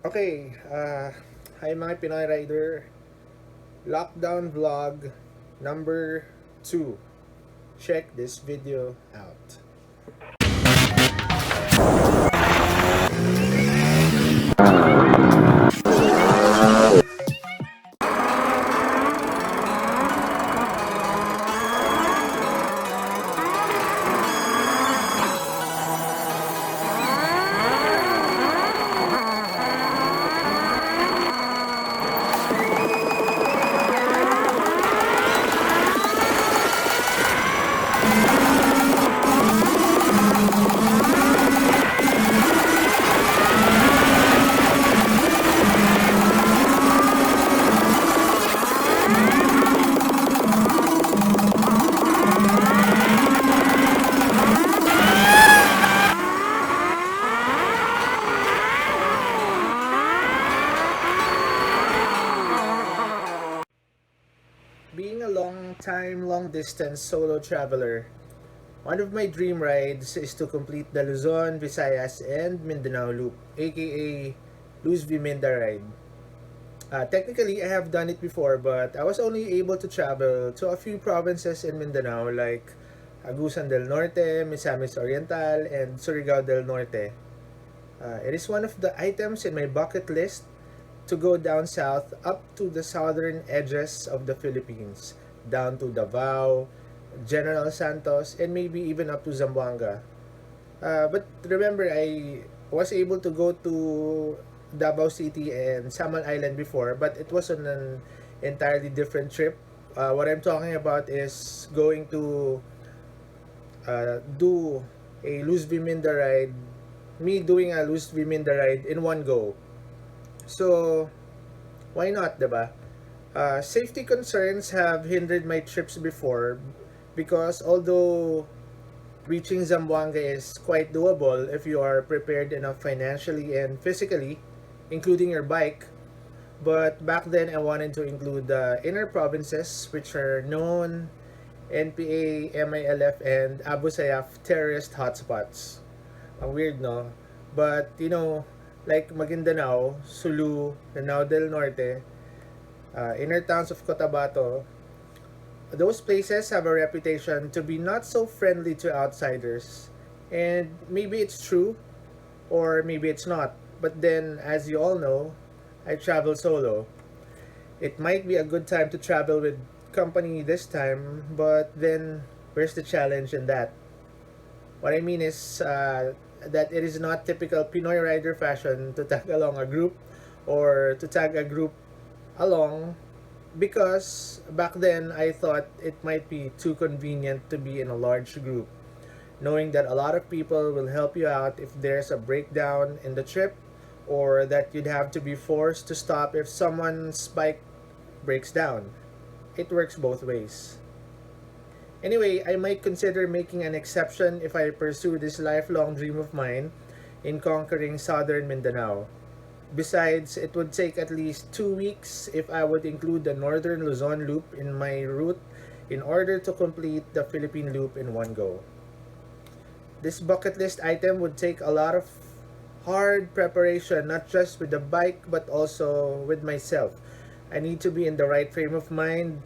Okay, hi mga Pinoy Rider. Lockdown vlog number 2. Check this video out. Being a long distance solo traveler, one of my dream rides is to complete the Luzon, Visayas, and Mindanao Loop, aka Luz Viminda ride. Technically, I have done it before, but I was only able to travel to a few provinces in Mindanao like Agusan del Norte, Misamis Oriental, and Surigao del Norte. It is one of the items in my bucket list to go down south up to the southern edges of the Philippines, down to Davao, General Santos, and maybe even up to Zamboanga. But remember, I was able to go to Davao City and Samal Island before, but it was on an entirely different trip. What I'm talking about is going to do a Luz Viminda ride, me doing a Luz Viminda ride in one go. So, why not, diba? Safety concerns have hindered my trips before because although reaching Zamboanga is quite doable if you are prepared enough financially and physically, including your bike, but back then I wanted to include the inner provinces which are known NPA, MILF, and Abu Sayyaf terrorist hotspots. Ang weird, no? But, like Maguindanao, Sulu, Lanao del Norte, inner towns of Cotabato, those places have a reputation to be not so friendly to outsiders. And maybe it's true, or maybe it's not. But then, as you all know, I travel solo. It might be a good time to travel with company this time, but then where's the challenge in that? What I mean is that it is not typical Pinoy rider fashion to tag along a group or to tag a group along because back then I thought it might be too convenient to be in a large group, knowing that a lot of people will help you out if there's a breakdown in the trip or that you'd have to be forced to stop if someone's bike breaks down. It works both ways. Anyway, I might consider making an exception if I pursue this lifelong dream of mine in conquering southern Mindanao. Besides, it would take at least 2 weeks if I would include the northern Luzon loop in my route in order to complete the Philippine loop in one go. This bucket list item would take a lot of hard preparation, not just with the bike but also with myself. I need to be in the right frame of mind,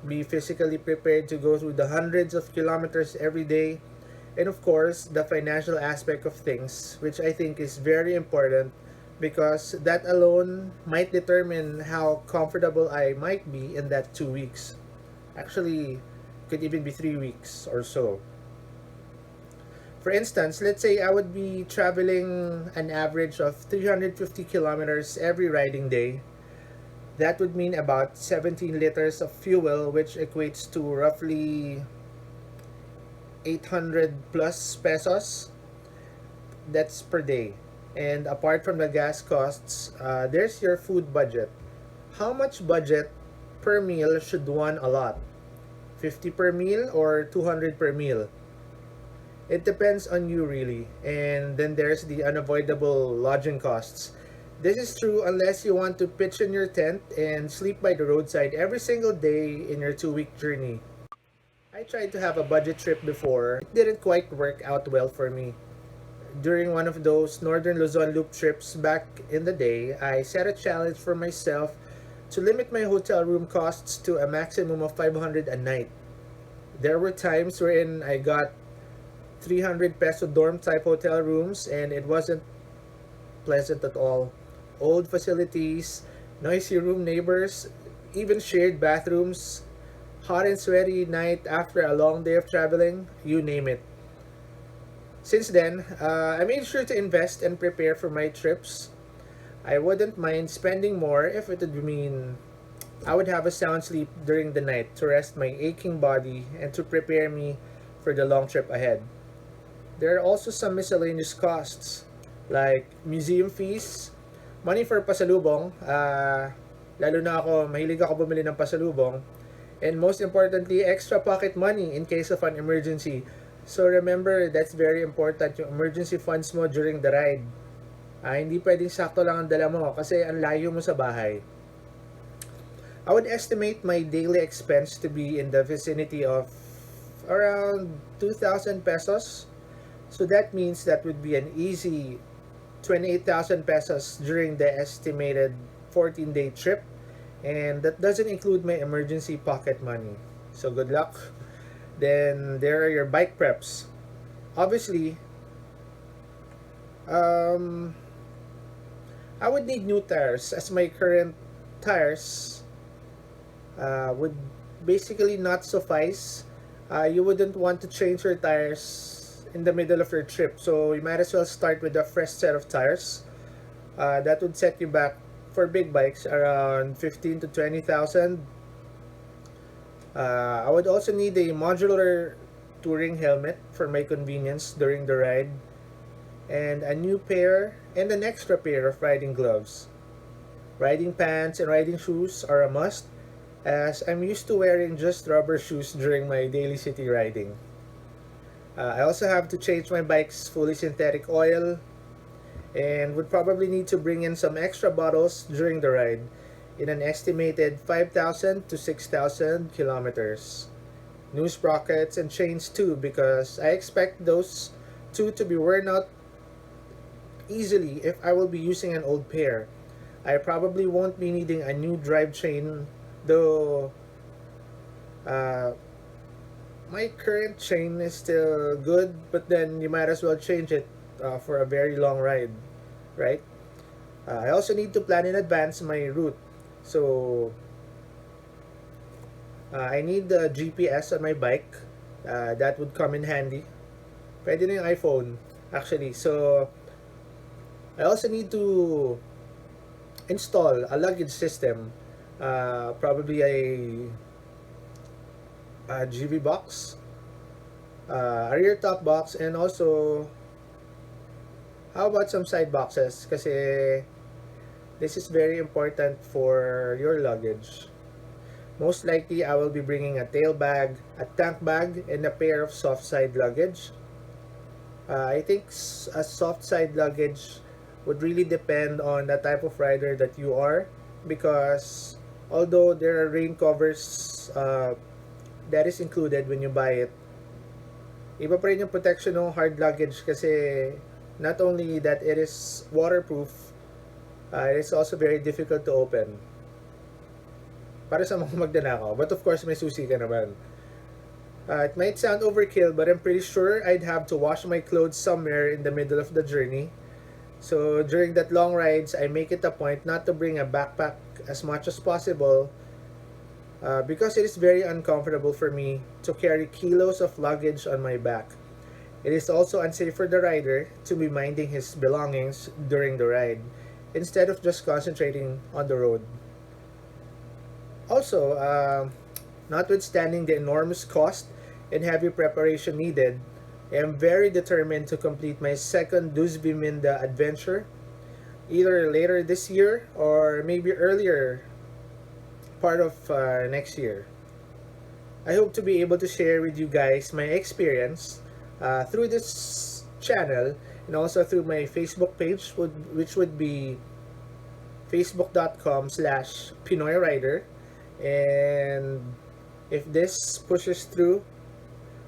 be physically prepared to go through the hundreds of kilometers every day, and of course, the financial aspect of things, which I think is very important because that alone might determine how comfortable I might be in that 2 weeks. Actually, could even be 3 weeks or so. For instance, let's say I would be traveling an average of 350 kilometers every riding day. That would mean about 17 liters of fuel, which equates to roughly 800 plus pesos. That's per day. And apart from the gas costs, there's your food budget. How much budget per meal should one allot? 50 per meal or 200 per meal? It depends on you really. And then there's the unavoidable lodging costs. This is true unless you want to pitch in your tent and sleep by the roadside every single day in your 2 week journey. I tried to have a budget trip before. It didn't quite work out well for me. during one of those Northern Luzon Loop trips back in the day, I set a challenge for myself to limit my hotel room costs to a maximum of 500 a night. There were times wherein I got 300 peso dorm type hotel rooms and it wasn't pleasant at all. Old facilities, noisy room neighbors, even shared bathrooms, hot and sweaty night after a long day of traveling, you name it. Since then, I made sure to invest and prepare for my trips. I wouldn't mind spending more if it would mean I would have a sound sleep during the night to rest my aching body and to prepare me for the long trip ahead. There are also some miscellaneous costs like museum fees, money for pasalubong, lalo na ako, mahilig ako bumili ng pasalubong, and most importantly, extra pocket money in case of an emergency. So remember, that's very important, yung emergency funds mo during the ride. Hindi pwedeng sakto lang ang dala mo kasi ang layo mo sa bahay. I would estimate my daily expense to be in the vicinity of around 2,000 pesos. So that means that would be an easy 28,000 pesos during the estimated 14-day trip. And that doesn't include my emergency pocket money. So good luck. Then there are your bike preps. Obviously, I would need new tires as my current tires would basically not suffice. You wouldn't want to change your tires in the middle of your trip, so you might as well start with a fresh set of tires. That would set you back for big bikes around 15 to 20,000. I would also need a modular touring helmet for my convenience during the ride, and a new pair and an extra pair of riding gloves. Riding pants and riding shoes are a must, as I'm used to wearing just rubber shoes during my daily city riding. I also have to change my bike's fully synthetic oil and would probably need to bring in some extra bottles during the ride in an estimated 5,000 to 6,000 kilometers. New sprockets and chains too, because I expect those two to be worn out easily if I will be using an old pair. I probably won't be needing a new drive chain, though my current chain is still good, but then you might as well change it for a very long ride, right? I also need to plan in advance my route. So I need the GPS on my bike. That would come in handy. Pwede na yung iPhone, actually. So I also need to install a luggage system. Probably a GV box, a rear top box, and also how about some side boxes, kasi this is very important for your luggage. Most likely I will be bringing a tail bag, a tank bag, and a pair of soft side luggage. I think a soft side luggage would really depend on the type of rider that you are, because although there are rain covers that is included when you buy it, iba pa rin yung protection ng hard luggage, kasi not only that it is waterproof, it is also very difficult to open para sa mga magdanakaw. But of course, may susi ka naman. It might sound overkill, but I'm pretty sure I'd have to wash my clothes somewhere in the middle of the journey. So during that long rides, I make it a point not to bring a backpack as much as possible, because it is very uncomfortable for me to carry kilos of luggage on my back. It is also unsafe for the rider to be minding his belongings during the ride, instead of just concentrating on the road. Also, notwithstanding the enormous cost and heavy preparation needed, I am very determined to complete my second Duzbiminda adventure, either later this year or maybe earlier part of next year. I hope to be able to share with you guys my experience through this channel, and also through my Facebook page, which would be facebook.com/Pinoy Rider. And if this pushes through,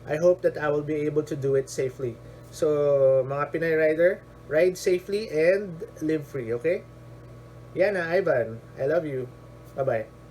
I hope that I will be able to do it safely. So, mga Pinoy rider, ride safely and live free, okay? Yan na, Ivan. I love you. Bye-bye.